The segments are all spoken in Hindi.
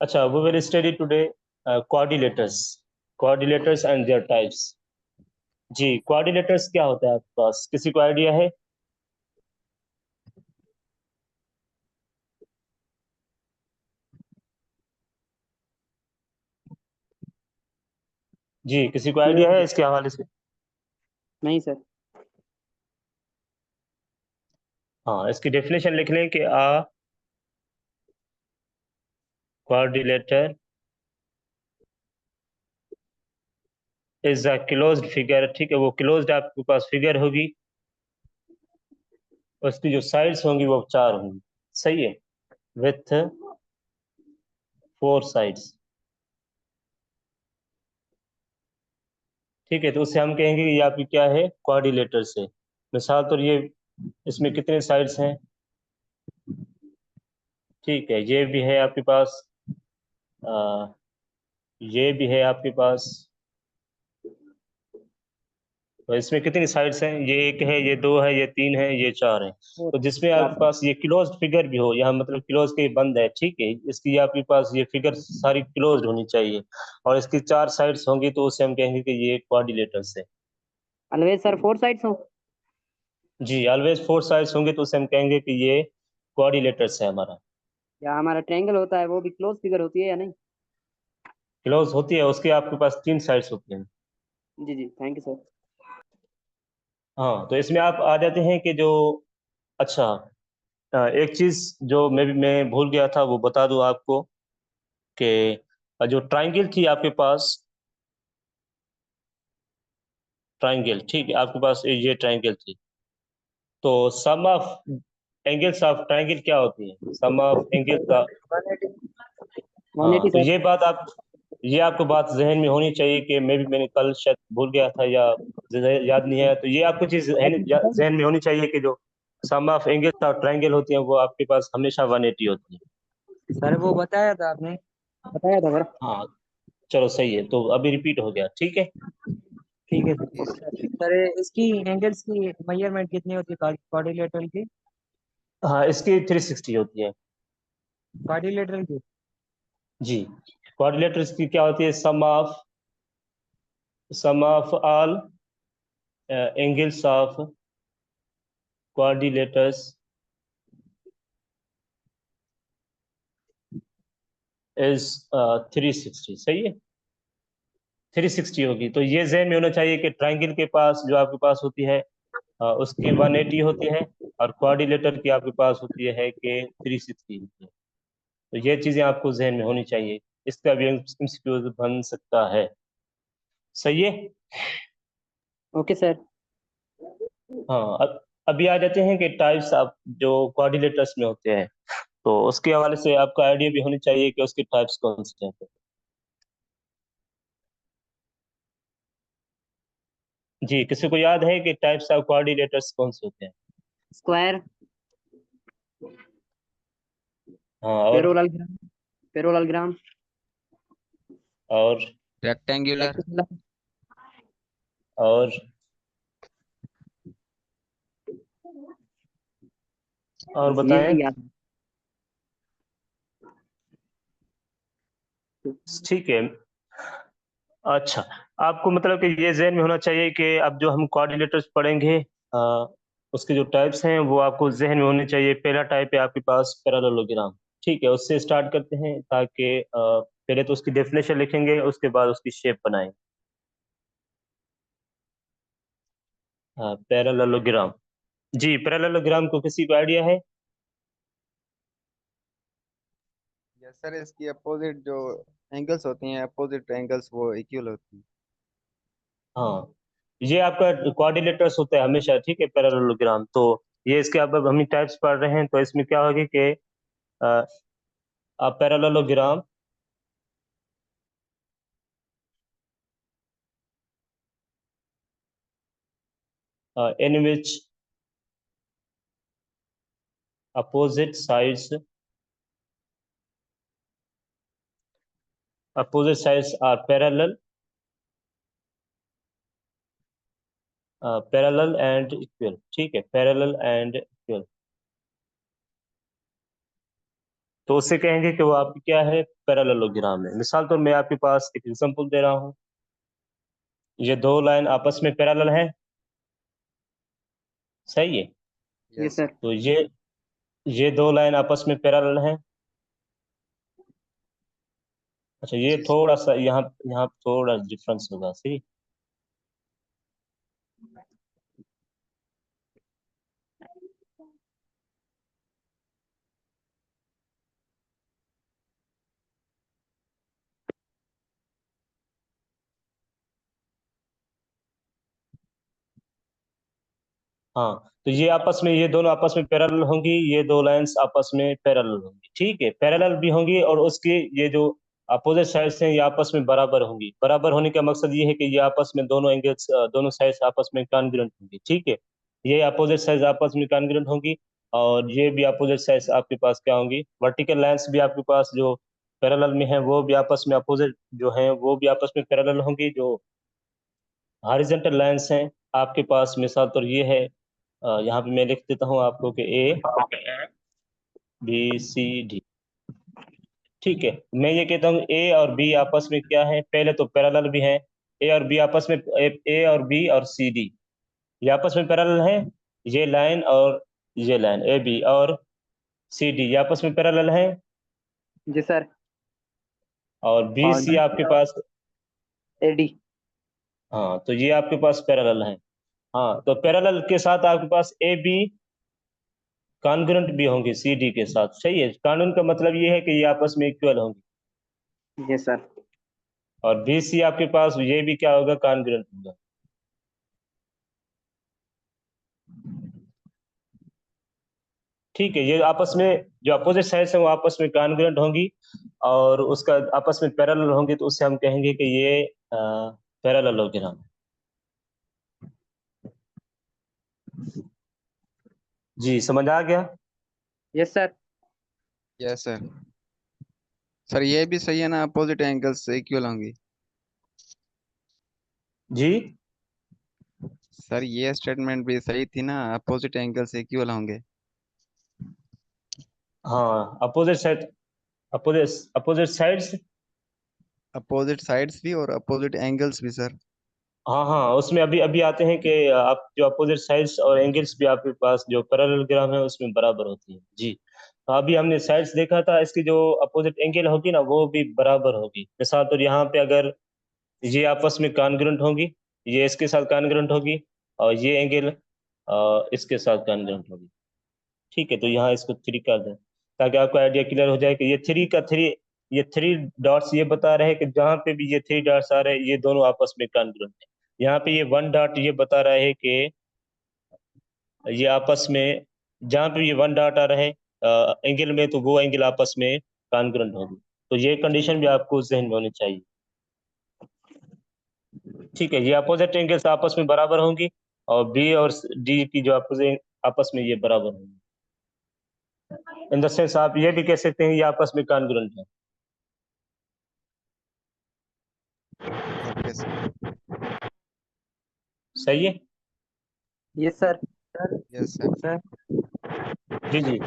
अच्छा, we will study today coordinators and their types. Ji, coordinators क्या होता है आपके पास, किसी को आइडिया है? जी, किसी को आइडिया है इसके हवाले से? नहीं सर। हाँ, इसकी डेफिनेशन लिख लें कि coordinator is a closed figure. ठीक है, वो क्लोज्ड आपके पास फिगर होगी, उसकी जो साइड्स होंगी वो 4 होंगी। सही है, विथ 4 साइड्स। ठीक है, तो उससे हम कहेंगे कि ये आपकी क्या है, कोऑर्डिनेटर से। मिसाल तो ये इसमें कितने साइड्स हैं? ठीक है, ये भी है आपके पास, आ, ये भी है आपके पास। तो इसमें कितनी साइड्स हैं? ये एक है, ये दो है, ये तीन है, ये चार है। और तो जिसमें चार आपके पास ये क्लोज्ड फिगर भी हो, यहाँ मतलब क्लोज के बंद है, ठीक है, इसकी आपके पास ये फिगर सारी क्लोज्ड होनी चाहिए और इसकी 4 साइड्स होंगी, तो उसे हम कहेंगे कि ये कोऑर्डिनेटर्स है। ऑलवेज सर 4 साइड्स हो। जी, ऑलवेज 4 साइड्स होंगे तो उसे हम कहेंगे कि ये कोऑर्डिनेटर्स है हमारा। या हमारा ट्रायंगल होता है वो भी क्लोज फिगर होती है या नहीं? क्लोज होती है, उसके आपके पास 3 साइड्स होती हैं। जी जी, थैंक यू सर। हाँ, तो इसमें आप आ जाते हैं कि जो, अच्छा, एक चीज जो मैं भूल गया था वो बता दूं आपको कि जो ट्रायंगल थी आपके पास, ट्रायंगल, ठीक है, आपके पास ये ट्रायंगल थी, तो सम ऑफ एंगल्स ऑफ ट्रायंगल क्या होती है? सम ऑफ एंगल्स का। 180। हाँ, 180 तो सर। ये आपको बात जहन में होनी चाहिए कि मैंने कल शायद भूल गया था या याद नहीं है, तो ये आपको चीज जहन में होनी चाहिए कि जो सम ऑफ एंगल्स ऑफ ट्रायंगल होती है वो आपके पास हमेशा 180 होती है। सर वो बताया था आपने, बताया था सर। हाँ, चलो सही है, तो अभी रिपीट हो गया, ठीक है। ठीक है सर। सर इसकी एंगल्स की मेजरमेंट कितनी होती है क्वाड्रिलेटरल की? हाँ, इसकी 360 होती है। क्वाड्रिलेटरल की। जी, कोऑर्डिनेटर्स की क्या होती है? Sum of all angles of coordinators is 360। सही है, 360 होगी, तो ये जहन में होना चाहिए कि ट्रायंगल के पास जो आपके पास होती है उसकी 180 होती है, और कोऑर्डिनेटर की आपके पास होती है कि 360 होती है। तो ये चीजें आपको जहन में होनी चाहिए, इसका भी एमसीक्यू बन सकता है। सही है। Okay sir. हाँ, अभी आ जाते हैं कि टाइप्स आप जो कोऑर्डिनेटर्स में होते हैं, तो उसके हवाले से आपका आइडिया भी होनी चाहिए कि उसके टाइप्स कौन से हैं। जी, किसी को याद है कि टाइप्स ऑफ कोऑर्डिनेटर्स कौन से होते हैं? स्क्वायर। हाँ, और पेरोलल। पेरोलल। और रेक्टेंगुलर। रेक्टेंगुलर। और और बस बताएं। यही याद है। ठीक है, अच्छा, आपको मतलब कि ये जहन में होना चाहिए कि अब जो हम कोऑर्डिनेटर्स पढ़ेंगे, आ, उसके जो टाइप्स हैं वो आपको जहन में होने चाहिए। पहला टाइप है आपके पास पैरेललोग्राम। ठीक है, उससे स्टार्ट करते हैं ताकि पहले तो उसकी डेफिनेशन लिखेंगे, उसके बाद उसकी शेप बनाएंगे। पैरेललोग्राम। जी, पैरेललोग्राम को किसी को आइडिया है? यस सर, इसकी अपोजिट जो एंगल्स होती हैं, अपोजिट एंगल्स वो इक्वल होती हैं। हाँ, ये आपका कोऑर्डिनेटर्स होता है हमेशा, ठीक है, पैरेललोग्राम। तो ये इसके अब हम टाइप्स पढ़ रहे हैं, तो इसमें क्या होगी कि parallelogram in which opposite sides are parallel and equal। ठीक है, पैरेलल एंड इक्वल। तो उससे कहेंगे कि वो आपकी क्या है, पैरेललोग्राम है। मिसाल तो मैं आपके पास एक एग्जांपल दे रहा हूँ। ये दो लाइन आपस में पैरेलल है, सही है। Yes sir. तो ये दो लाइन आपस में पैरेलल है। अच्छा, ये जी सर। थोड़ा सा यहाँ यहाँ थोड़ा डिफरेंस होगा, सही। हाँ, तो ये दोनों आपस में पैरेलल होंगी, ये दो लाइंस आपस में पैरेलल होंगी, ठीक है। पैरेलल भी होंगी और उसके ये जो अपोजिट साइड्स हैं ये आपस में बराबर होंगी। बराबर होने का मकसद ये है कि ये आपस में दोनों एंगल्स, दोनों साइड्स आपस में कॉन्ग्रुएंट होंगी, ठीक है। ये अपोजिट साइड्स आपस में कॉन्ग्रुएंट होंगी और ये भी अपोजिट साइड्स आपके पास क्या होंगी, वर्टिकल लाइंस भी आपके पास जो पैरेलल में है वो भी आपस में अपोजिट जो है वो भी आपस में पैरेलल होंगी। जो हॉरिजॉन्टल लाइंस हैं आपके पास, मिसाल तो ये है, यहाँ पे मैं लिख देता हूँ आपको कि ABCD, ठीक है। मैं ये कहता हूँ ए और बी आपस में क्या है, पहले तो पैरेलल भी है। ए और बी आपस में, ए और बी और सी डी ये आपस में पैरेलल है। ये लाइन और ये लाइन ए बी और सी डी ये आपस में पैरेलल है। जी सर। और बी और सी आपके पास, एडी। हाँ, तो ये आपके पास पैरेलल है। हाँ, तो पैरेलल के साथ आपके पास ए बी कॉन्ग्रुएंट भी होंगे सी डी के साथ, सही है। कानून का मतलब ये है कि ये आपस में इक्वल होंगे। Yes sir. और बी सी आपके पास ये भी क्या होगा, कॉन्ग्रुएंट होगा। ठीक है, ये आपस में जो अपोजिट साइड्स हैं वो आपस में कॉन्ग्रुएंट होंगी और उसका आपस में पैरेलल होंगी, तो उससे हम कहेंगे कि ये पैरेललोग्राम है। जी, समझ आ गया। Yes sir. Yes sir. Sir ये भी सही है ना, अपोजिट एंगल्स इक्वल होंगी। जी सर ये स्टेटमेंट भी सही थी ना, अपोजिट एंगल्स इक्वल होंगे। हाँ, opposite side, opposite opposite sides, opposite sides भी और अपोजिट एंगल्स भी सर। हाँ हाँ, उसमें अभी अभी आते हैं कि आप जो अपोजिट साइड्स और एंगल्स भी आपके पास जो पैरेललोग्राम है उसमें बराबर होती है। जी, तो अभी हमने साइड्स देखा था, इसकी जो अपोजिट एंगल होगी ना वो भी बराबर होगी। मिसाल तो यहाँ पे अगर ये आपस में कॉन्ग्रुएंट होंगी, ये इसके साथ कॉन्ग्रुएंट होगी और ये एंगल इसके साथ कॉन्ग्रुएंट होगी, ठीक है। तो यहाँ इसको 3 कर दें ताकि आपको आइडिया क्लियर हो जाए कि ये 3 डॉट्स ये बता रहे हैं कि जहाँ पे भी ये 3 डॉट्स आ रहे हैं ये दोनों आपस में कॉन्ग्रुएंट है। यहाँ पे ये 1 डॉट ये बता रहा है कि ये आपस में, जहाँ पे ये 1 डॉट आ रहा है एंगल में, तो वो एंगल आपस में कॉन्ग्रुएंट होगी। तो ये कंडीशन भी आपको जहन में होनी चाहिए, ठीक है। ये अपोजिट एंगल्स आपस में बराबर होंगी और बी और डी की जो अपोजिट आपस में ये बराबर होंगी। इन द सेंस आप ये भी कह सकते हैं ये आपस में कॉन्ग्रुएंट है। Okay sir. सही है। Yes sir. Sir. Yes sir. Sir, जी जी।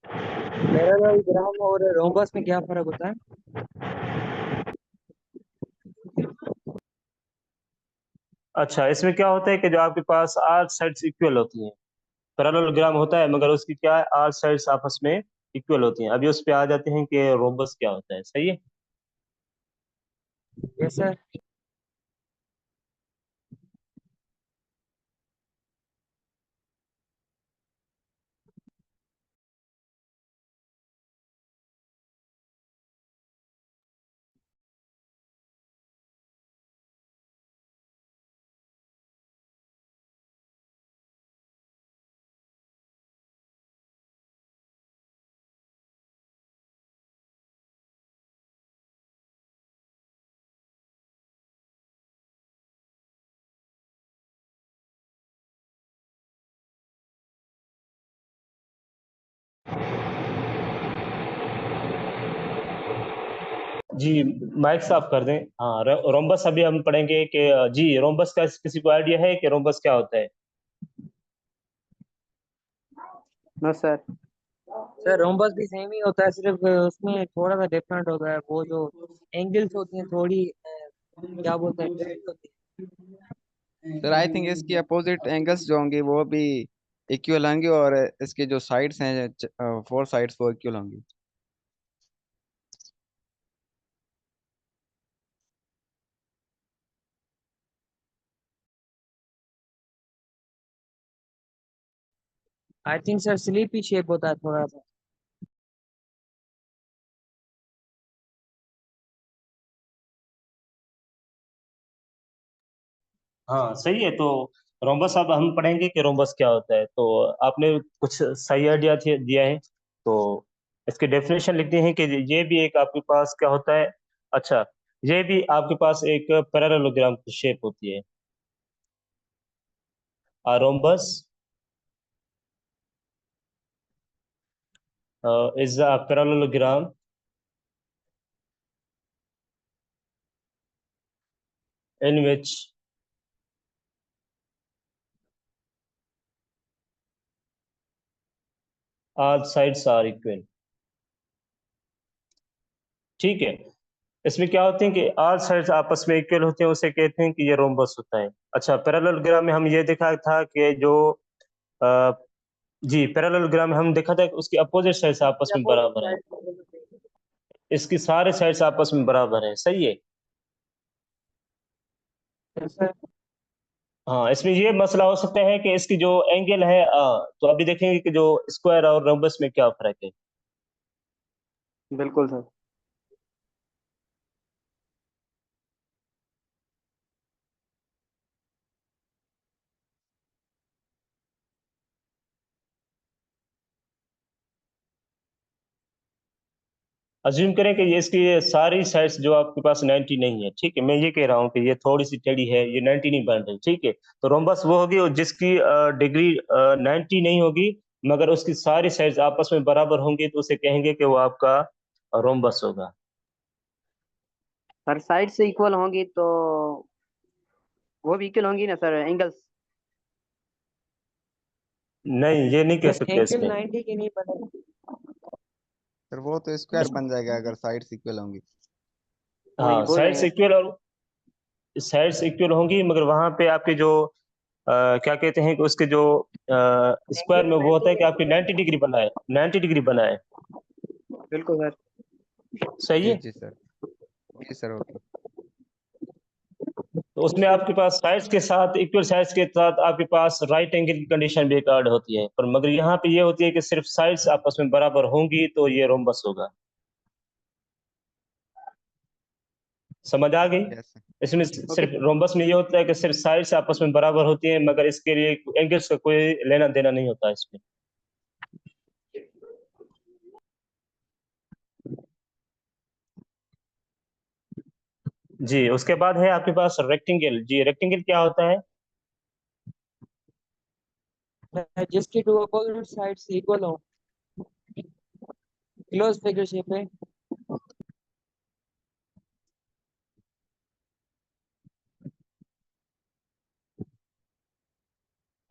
पैरेललोग्राम और रोम्बस में क्या फर्क होता है? अच्छा, इसमें क्या होता है कि जो आपके पास आर साइड्स इक्वल होती हैं। पैरेललोग्राम होता है मगर उसकी क्या है, आर साइड्स आपस में इक्वल होती हैं। अभी उस पे आ जाते हैं कि रोम्बस क्या होता है, सही है। Yes sir. जी, माइक साफ कर दें। हाँ, रोम्बस अभी हम पढ़ेंगे कि जी रोम्बस का किसी को आइडिया है कि रोम्बस क्या होता है? No sir. सर रोम्बस भी सेम ही होता है, सिर्फ उसमें थोड़ा सा डिफरेंट होता है, वो जो एंगल्स होती हैं थोड़ी क्या बोलते हैं different होती सर आई थिंक इसकी अपोजिट एंगल्स जो होंगे वो भी इक्वल होंगे, और इसके जो साइड्स हैं, फोर साइड्स, वो इक्वल होंगी। है। I think sir sleepy shape होता है थोड़ा सा। हाँ सही है। तो रोम्बस अब हम पढ़ेंगे कि रोम्बस क्या होता है। तो आपने कुछ सही आइडिया दिया है। तो इसकी डेफिनेशन लिखते हैं कि ये भी एक आपके पास क्या होता है। अच्छा, ये भी आपके पास एक पैरेललोग्राम की शेप होती है। Rhombus is a parallelogram in which all sides are equal। ठीक है। इसमें क्या होते हैं कि ऑल साइड्स आपस में इक्वल होते हैं, उसे कहते हैं कि ये रोम्बस होता है। अच्छा, पैरेललोग्राम में हम ये देखा था कि जो अ, जी, पैरेललोग्राम में हम देखा था कि उसकी अपोजिट साइड्स आपस में बराबर है। इसकी सारे साइड्स आपस में बराबर है। सही है। सर हाँ, इसमें ये मसला हो सकता है कि इसकी जो एंगल है, तो अभी देखेंगे कि जो स्क्वायर और रोम्बस में क्या फर्क है। बिल्कुल सर। अज्यूम करें कि ये इसकी ये सारी साइड्स जो आपके पास 90 नहीं है। ठीक है, मैं ये कह रहा हूँ कि ये थोड़ी सी टेढ़ी है, ये 90 नहीं बन रही। ठीक है, तो रोम्बस वो होगी और जिसकी डिग्री 90 नहीं होगी, मगर उसकी सारी साइड्स आपस में बराबर होंगी, तो उसे कहेंगे कि वो आपका रोम्बस होगा। सर साइड से इक्वल होंगी तो वो भी इक्वल होंगी ना सर, एंगल्स। नहीं, ये नहीं कह सर सकते एंगल इसमें। 90 की नहीं बनेगी। सर वो तो स्क्वायर बन जाएगा अगर साइड्स इक्वल होंगी। वही हाँ, बोल रहे साइड्स हैं। इक्वल और साइड्स इक्वल होंगी, मगर वहां पे आपके जो क्या कहते हैं कि उसके जो स्क्वायर एंगल में वो 90 होता है के कि नहीं आपकी बनेगी। 90 डिग्री बनाए, 90 डिग्री बनाए। बिल्कुल सर। सही जी है। जी सर। जी सर, ओके। तो उसमें आपके पास साइड्स के साथ, इक्वल साइड्स के साथ आपके पास राइट एंगल की कंडीशन भी एक ऐड होती है, पर मगर यहाँ पे ये होती है कि सिर्फ साइड्स आपस में बराबर होंगी तो ये रोम्बस होगा। समझ आ गई। Yes sir. इसमें ओके। सिर्फ रोम्बस में ये होता है कि सिर्फ साइड्स आपस में बराबर होती है, मगर इसके लिए एंगल्स का कोई लेना देना नहीं होता इसमें। जी, उसके बाद है आपके पास रेक्टेंगल। जी, रेक्टेंगल क्या होता है। जिसकी टू अपोजिट साइड्स इक्वल हो, क्लोज फिगर शेप है।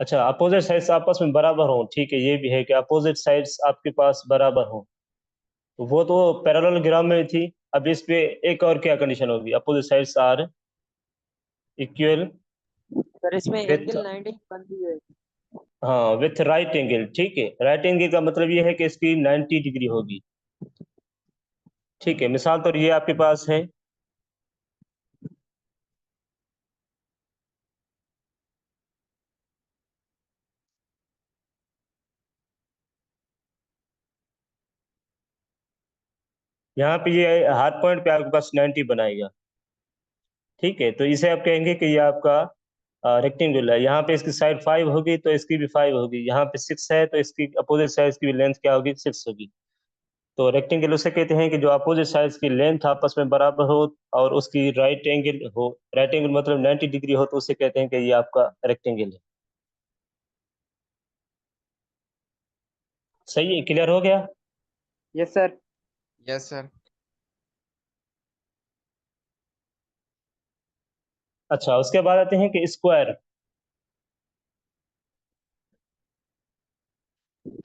अच्छा, अपोजिट साइड्स आपस में बराबर हो। ठीक है, ये भी है कि अपोजिट साइड्स आपके पास बराबर हो। तो वो तो पैरेललोग्राम में थी। अब इस पे एक और क्या कंडीशन होगी, opposite sides are equal sir इसमें विथ, एंगल 90 बनती है। हाँ, विथ राइट एंगल। ठीक है, राइट एंगल का मतलब ये है कि इसकी 90 डिग्री होगी। ठीक है, मिसाल तो ये आपके पास है। यहाँ पे ये हार्ड पॉइंट पे आपके पास 90 बनाएगा। ठीक है, तो इसे आप कहेंगे कि ये आपका रेक्टेंगल है। यहाँ पे इसकी साइड 5 होगी तो इसकी भी 5 होगी। यहाँ पे 6 है तो इसकी अपोजिट साइड की भी लेंथ क्या होगी, 6 होगी। तो रेक्टेंगल उसे कहते हैं कि जो अपोजिट साइड्स की लेंथ आपस में बराबर हो और उसकी राइट एंगल हो। राइट एंगल मतलब 90 डिग्री हो, तो उसे कहते हैं कि ये आपका रेक्टेंगल है। सही है, क्लियर हो गया। Yes sir. Yes sir. अच्छा, उसके बाद आते हैं कि square.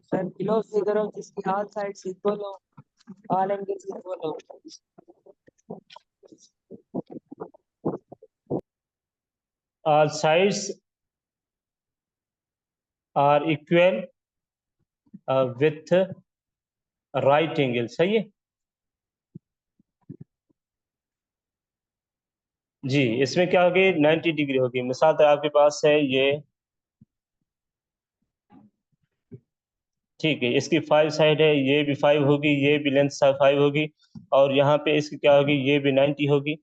Sir sir close figure हो जिसकी ऑल साइड्स इक्वल हो, ऑल एंगल्स इक्वल हो। all sides are equal with right angle, सही है जी। इसमें क्या होगी, 90 डिग्री होगी। मिसाल तो आपके पास है ये, ठीक है, इसकी 5 साइड है, ये भी 5 होगी, ये भी लेंथ 5 होगी, और यहाँ पे इसकी क्या होगी, ये भी 90 होगी।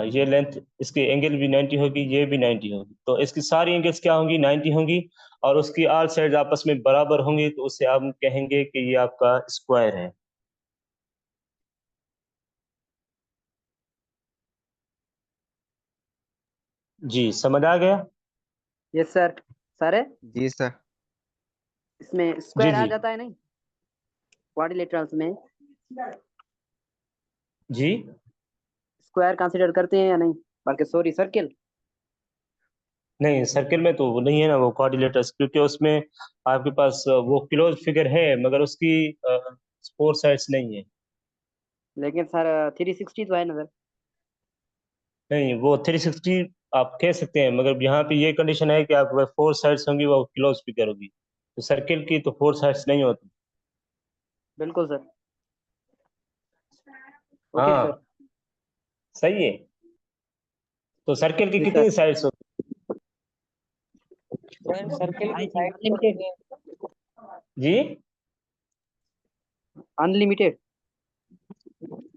ये लेंथ, इसकी एंगल भी 90 होगी, ये भी 90 होगी। तो इसकी सारी एंगल्स क्या होंगी, 90 होंगी, और उसकी ऑल साइड आपस में बराबर होंगी, तो उससे आप कहेंगे कि ये आपका स्क्वायर है। जी, समझ आ गया? Yes sir. सर है जी सर। इसमें जी स्क्वायर आ जी जाता है नहीं क्वाड्रिलेटरल्स में? जी। स्क्वायर कंसीडर करते हैं या नहीं, बल्कि सॉरी सर्किल? नहीं, सर्किल में तो वो नहीं है ना वो कोऑर्डिनेटर्स, क्योंकि उसमें आपके पास वो क्लोज फिगर है, मगर उसकी 4 साइड्स नहीं है। लेकिन सर 360 तो है ना सर। नहीं, वो 360 आप कह सकते हैं, मगर यहाँ पे ये कंडीशन है कि आपके पास 4 साइड्स होंगी, वो क्लोज फिगर होगी। तो सर्किल की तो 4 साइड्स नहीं होती। बिल्कुल सर। Okay sir. हाँ, सही है। तो सर्किल की जी कितनी सर। साइड्स होती सर सर्किल की आई थिंक साइड अनलिमिटेड। जी? अनलिमिटेड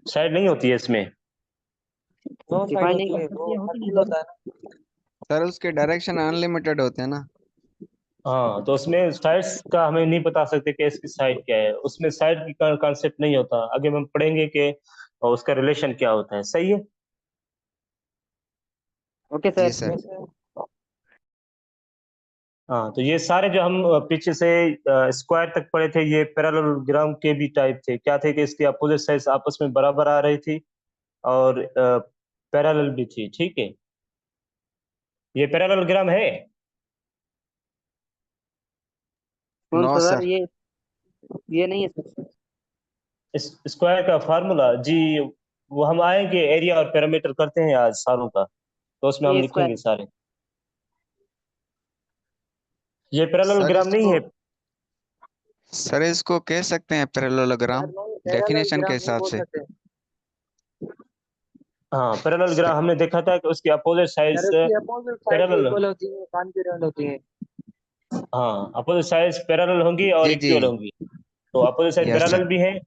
साइड नहीं होती है इसमें। दो साइड डिफाइन नहीं होती कर है, सकते वो होती सर्किल नहीं होता है ना। सर उसके डायरेक्शन अनलिमिटेड होते हैं ना। हाँ, तो उसमें साइड्स का हमें नहीं बता सकते कि इसकी साइड क्या है, उसमें साइड की कॉन्सेप्ट नहीं होता। आगे हम पढ़ेंगे कि उसका रिलेशन क्या होता है। सही है। ओके जी सर। सर। Yes sir. हाँ, तो ये सारे जो हम पीछे से स्क्वायर तक पढ़े थे, ये पैरेललोग्राम के भी टाइप थे। क्या थे कि इसकी अपोजिट साइड्स आपस में बराबर आ रही थी, और पैरेलल भी थी। ठीक है, ये पैरेललोग्राम है। कौन नो सा सर? सर। ये नहीं है सर। इस स्क्वायर का फार्मूला जी, वो हम आएंगे, एरिया और पैरामीटर करते हैं आज सारों का, तो उसमें हम ए लिखेंगे स्क्वायर। सारे। ये सर पैरेललोग्राम नहीं इसको है। सर इसको कह सकते हैं सर पैरेललोग्राम नहीं, डेफिनेशन के पैरेललोग्राम नहीं हिसाब बोल से। सकते। हाँ, सर, पैरेललोग्राम हमने देखा था कि उसकी अपोजिट सर साइड्स उसकी अपोजिट साइड पैरेलल, इक्वल होती है, कॉन्ग्रुएंट होती है। हाँ, अपोजिट साइड्स पैरेलल होंगी और जी जी। इक्वल होंगी। तो opposite side yes sir. Parallel भी है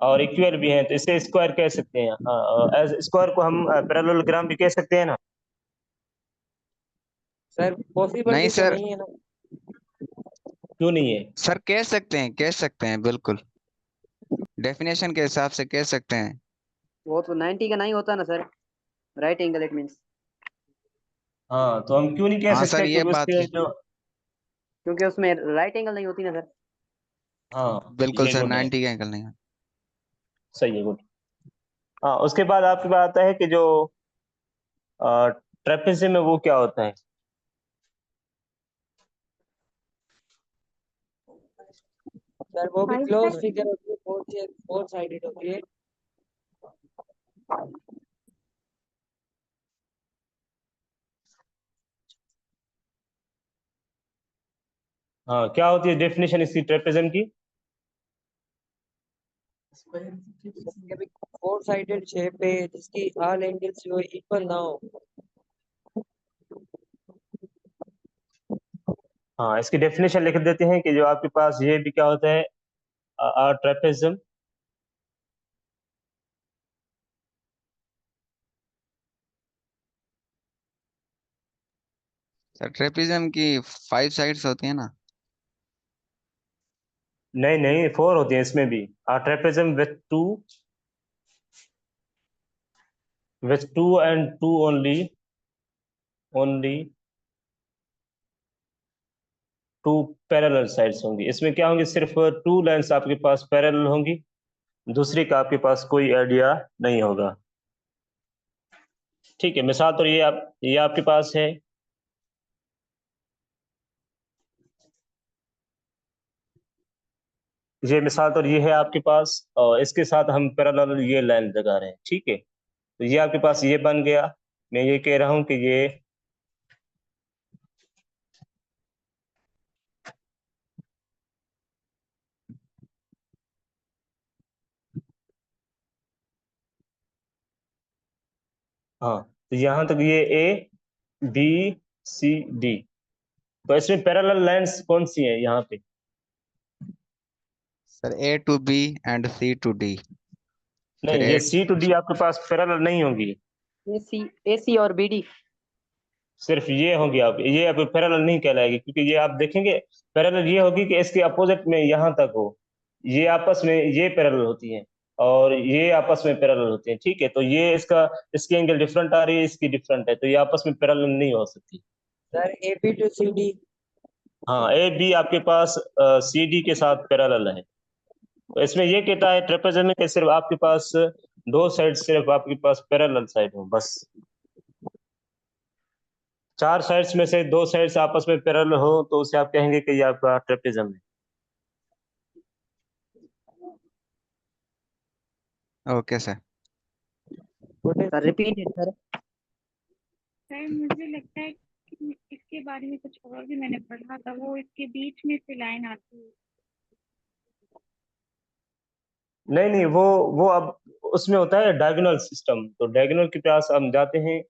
और इक्वल भी है, तो इसे स्क्वायर कह सकते हैं। एज स्क्वायर को हम पैरेललोग्राम भी कह सकते हैं ना। सर नहीं पॉसिबिलिटी तो सर। नहीं है ना। क्यों नहीं है? सर कह सकते हैं बिल्कुल, डेफिनेशन के हिसाब से कह सकते हैं। वो तो 90 का नहीं होता ना sir, right angle it means. हाँ, तो हम क्यों नहीं कह हाँ सर सकते, ये क्योंकि बात उसके जो, क्योंकि उसमें राइट एंगल नहीं होती ना सर। हाँ, बिल्कुल ये सर, गुड है। 90 का एंगल नहीं है। सही है, गुड। हाँ, उसके बाद आपकी बात आता है कि जो ट्रेपेजियम में वो क्या होता है। सर वो भी क्लोज फिगर होती है, फोर साइडेड होती है। हाँ, क्या होती है डेफिनेशन इसकी ट्रेपेजियम की? कभी फोर साइडेड शेप है जिसकी ऑल एंगल्स जो इक्वल ना हो। हाँ, इसकी डेफिनेशन लिख देते हैं कि जो आपके पास ये भी क्या होता है, ट्रेपेजियम। सर ट्रेपेजियम की 5 साइड्स होती है ना। नहीं नहीं, 4 होती है इसमें भी। Trapezium with two and two only two parallel sides होंगी। इसमें क्या होंगी, सिर्फ 2 लाइंस आपके पास पैरेलल होंगी, दूसरी का आपके पास कोई आइडिया नहीं होगा। ठीक है, मिसाल तो ये आपके पास है, ये मिसाल तो ये है आपके पास, और इसके साथ हम पैरेलल ये लाइन लगा रहे हैं, ठीक है। तो ये आपके पास ये बन गया। मैं ये कह रहा हूं कि ये हाँ, तो यहाँ तक ये ए बी सी डी। तो इसमें पैरेलल लाइंस कौन सी है यहाँ पे? Sir A to B and C to D। फिर नहीं, ये सी टू डी आपके पास पैरेलल नहीं होगी। AC और BD। सिर्फ ये होगी, आप ये अब पैरेलल नहीं कहलाएगी, क्योंकि ये आप देखेंगे पैरेलल ये होगी कि इसके अपोजिट में यहाँ तक हो, ये आपस में ये पैरेलल होती हैं और ये आपस में पैरेलल होते हैं, ठीक है। तो ये इसका इसकी एंगल डिफरेंट आ रही है, इसकी डिफरेंट है, तो ये आपस में पैरेलल नहीं हो सकती। Sir AB to CD। हाँ, ए बी आपके पास सी डी के साथ पैरेलल है। तो इसमें ये कहता है ट्रेपेजम में कि सिर्फ आपके पास दो साइड, सिर्फ आपके पास पैरेलल साइड हो बस। चार साइड्स में से दो साइड्स आपस में पैरेलल हो तो उसे आप कहेंगे कि ये आपका ट्रेपेजम है। Okay sir. Sir repeat sir. Sir मुझे लगता है कि इसके बारे में कुछ और भी मैंने पढ़ा था, वो इसके बीच में से लाइन आती है। नहीं नहीं, वो अब उसमें होता है डायगोनल सिस्टम। तो डायगोनल के पास हम जाते हैं,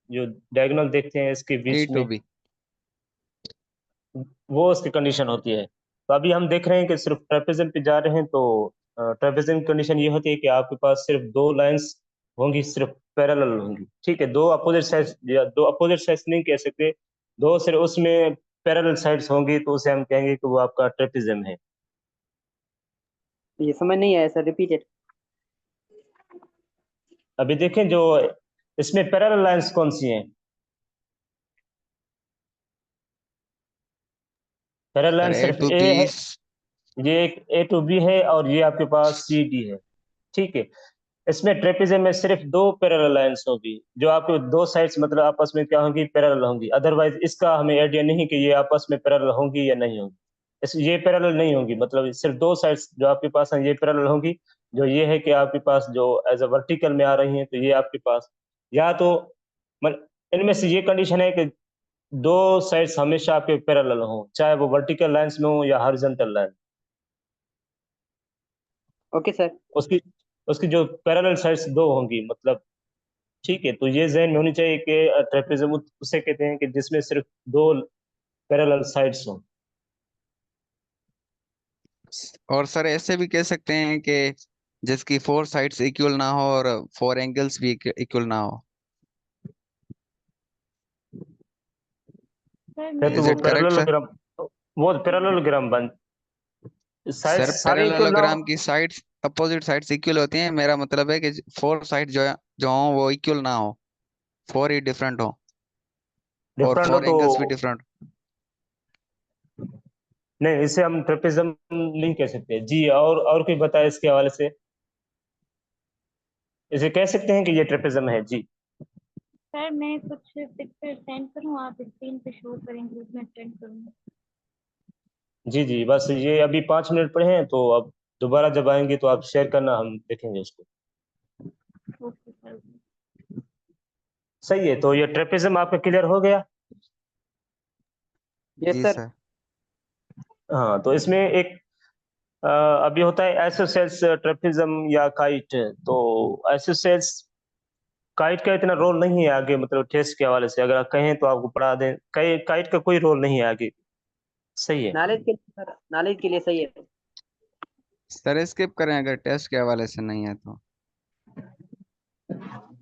जो डायगोनल देखते हैं इसके A बीच to में, B। वो उसकी कंडीशन होती है। तो अभी हम देख रहे हैं कि सिर्फ ट्रेपेजम पे जा रहे हैं, तो ट्रेपेजम की कंडीशन ये होती है कि आपके पास सिर्फ दो लाइंस होंगी, सिर्फ पैरेलल होंगी, ठीक है। दो अपोजिट साइड्स, या दो अपोजिट साइड्स नहीं कह सकते, दो सिर्फ उसमें पैरेलल साइड्स होंगी, तो उसे हम कहेंगे कि वो आपका ट्रेपेजम है। ये समझ नहीं आया सर, रिपीटेड। अभी देखें जो इसमें पैरेलल लाइंस कौन सी हैं? पैरेलल लाइन सर A सिर्फ to ए B। है, ये एक ए टू बी है, और ये आपके पास सी डी है, ठीक है। इसमें ट्रेपेजियम में सिर्फ दो पैरेलल लाइंस होगी, जो आपके दो साइड्स मतलब आपस में क्या होंगी, पैरेलल होंगी। अदरवाइज इसका हमें आइडिया नहीं कि ये आपस में पैरेलल होंगी या नहीं होंगी। ये पैरेलल नहीं होंगी, मतलब सिर्फ दो साइड्स जो आपके पास हैं ये पैरेलल होंगी। जो ये है कि आपके पास जो एज अ वर्टिकल में आ रही हैं, तो ये आपके पास या तो मतलब इनमें से ये कंडीशन है कि दो साइड्स हमेशा आपके पैरेलल हों, चाहे वो वर्टिकल लाइंस में हो या हॉरिजॉन्टल लाइन। Okay sir. उसकी उसकी जो पैरेलल साइड्स दो होंगी मतलब, ठीक है। तो ये जहन में होनी चाहिए कि ट्रेपेजियम उसे कहते हैं कि जिसमें सिर्फ दो पैरेलल साइड्स हों। और सर ऐसे भी कह सकते हैं कि जिसकी 4 साइड्स इक्वल ना हो और 4 एंगल्स भी इक्वल ना हो। सर है मैं तो इज वो इट करेक्ट सर? पैरेललोग्राम, वो पैरेललोग्राम बन सर साइड्स सारे इक्वल ना हो। पैरेललोग्राम की साइड्स अपोजिट साइड्स इक्वल होती हैं। मेरा मतलब है कि 4 साइड जो हो वो इक्वल ना हो, 4 ही डिफरेंट हो और डिफरेंट हो 4 तो एंगल्स भी डिफरेंट। नहीं, इसे हम ट्रेपेजियम नहीं कह सकते जी। और कोई बताए इसके हवाले से? इसे कह सकते हैं कि ये ट्रेपेजियम है जी। सर मैं कुछ पिक्चर सेंड करूँ, आप स्क्रीन पे शो करेंगे, उसमें सेंड करूँगा। जी जी, बस ये अभी 5 मिनट पड़े हैं, तो अब दोबारा जब आएंगे तो आप शेयर करना, हम देखेंगे उसको। Okay sir. सही है, तो ये ट्रेपेजियम आपका क्लियर हो गया। यस जी सर। सर। हाँ, तो इसमें एक अभी होता है आइसोसेल्स ट्रेपेजियम या काइट। तो आइसोसेल्स काइट का इतना रोल नहीं है आगे, मतलब टेस्ट के हवाले से अगर आप कहें तो आपको पढ़ा दें, काइट का कोई रोल नहीं है आगे। सही है। नॉलेज के लिए सर, नॉलेज के लिए सही है। सर स्किप करें अगर टेस्ट के हवाले से नहीं है तो।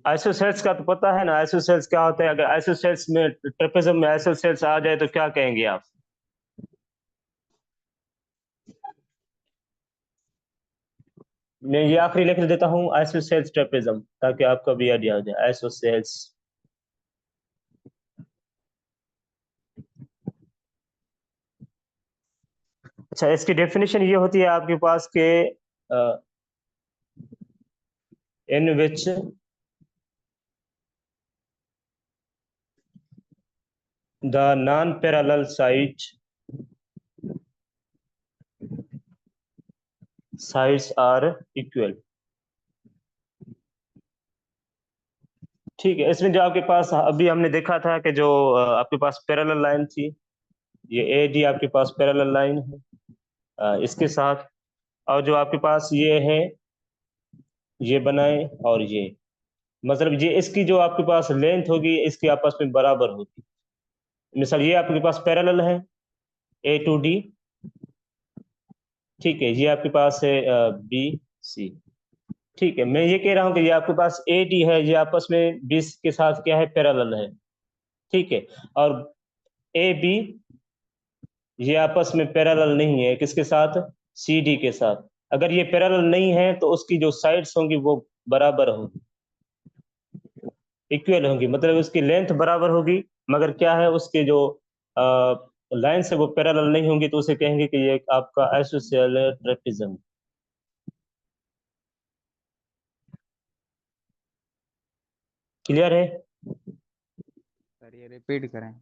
आइसोसेल्स का तो पता है ना, आइसोसेल्स क्या होता है? अगर आइसोसेल्स में ट्रेपेजियम में आइसोसेल्स आ जाए तो क्या कहेंगे आप? मैं ये आखिरी लिख देता हूँ, आइसोसेल्स ट्रेपेजियम, ताकि आपका भी आइडिया हो जाए। आइसोसेल्स, अच्छा, इसकी डेफिनेशन ये होती है आपके पास के in which the non parallel side sides are equal. ठीक है, इसमें जो आपके पास अभी हमने देखा था कि जो आपके पास पैरेलल लाइन थी, ये ए डी आपके पास पैरेलल लाइन है इसके साथ, और जो आपके पास ये है, ये बनाए, और ये मतलब ये इसकी जो आपके पास लेंथ होगी इसकी आपस में बराबर होगी। मिसाल ये आपके पास पैरेलल है ए टू डी, ठीक है, ये आपके पास है बी सी। ठीक है, मैं ये कह रहा हूँ कि ये आपके पास ए डी है, ये आपस में बी के साथ क्या है, पैरेलल है। ठीक है, और ए बी ये आपस में पैरेलल नहीं है, किसके साथ, सी डी के साथ। अगर ये पैरेलल नहीं है तो उसकी जो साइड्स होंगी वो बराबर होंगी, इक्वल होंगी, मतलब उसकी लेंथ बराबर होगी, मगर क्या है, उसके जो लाइन से वो पैरेलल नहीं होंगी, तो उसे कहेंगे कि ये आपका आइसोसेलेस ट्रेपेजियम। क्लियर है? सर ये रिपीट करें।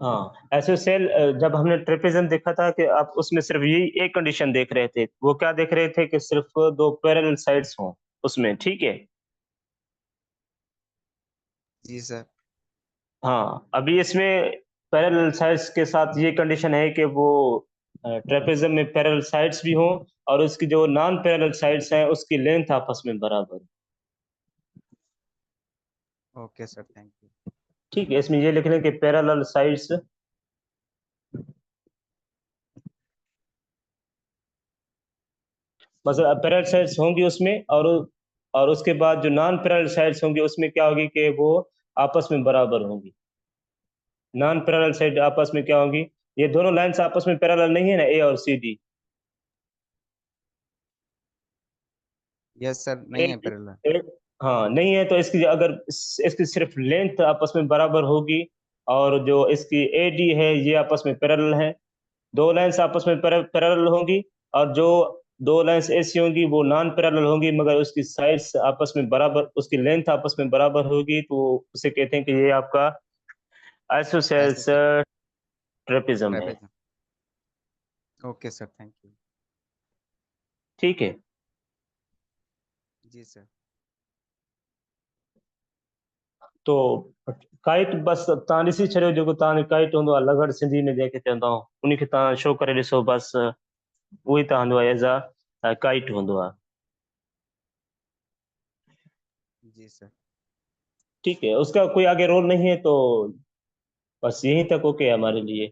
हाँ, आइसोसेल जब हमने ट्रेपेजियम देखा था कि आप उसमें सिर्फ यही एक कंडीशन देख रहे थे, वो क्या देख रहे थे कि सिर्फ दो पैरेलल साइड्स हों उसमें। ठीक है, जी सर। हाँ, अभी इसमें पैरेलल साइड्स के साथ ये कंडीशन है कि वो ट्रेपेजियम में पैरेलल साइड्स भी हों, और उसकी जो नॉन पैरेलल साइड्स हैं उसकी लेंथ आपस में बराबर हो। Okay sir, thank you. ठीक है, इसमें ये लिख लें कि पैरेलल साइड्स, मतलब पैरेलल साइड्स होंगी उसमें, और उसके बाद जो नॉन पैरेलल साइड्स होंगी उसमें क्या होगी कि वो आपस में बराबर होंगी। नॉन पैरेलल साइड आपस में क्या होंगी, ये दोनों लाइंस आपस में पैरेलल नहीं है ना, ए और सी डी। यस सर, नहीं है पैरेलल। एक, हाँ नहीं है, तो इसकी अगर इसकी सिर्फ लेंथ आपस में बराबर होगी, और जो इसकी ए डी है ये आपस में पैरेलल है, दो लाइंस आपस में पैरेलल होंगी, और जो दो लाइंस ऐसी होंगी वो नॉन पैरेलल होंगी, मगर उसकी साइड्स आपस में बराबर, उसकी लेंथ आपस में बराबर होगी, तो उसे कहते हैं कि ये आपका आइसोसेलेस आइसोसेलेस ट्रेपेजियम है। Trapezium. Okay sir, thank you. ठीक है, जी सर। तो काइट बस तव्हां ॾिसी छॾियो, जेको तव्हांजो काइट हूंदो आहे लॻड़ सिंधी में जंहिंखे चवंदा आहियूं, उनखे तव्हां शो करे ॾिसो, बस उहो ई तव्हांजो एज अ काइट हूंदो आहे। जी सर। ठीक है, उसका कोई आगे रोल नहीं है, तो बस यहीं तक ओके है हमारे लिए।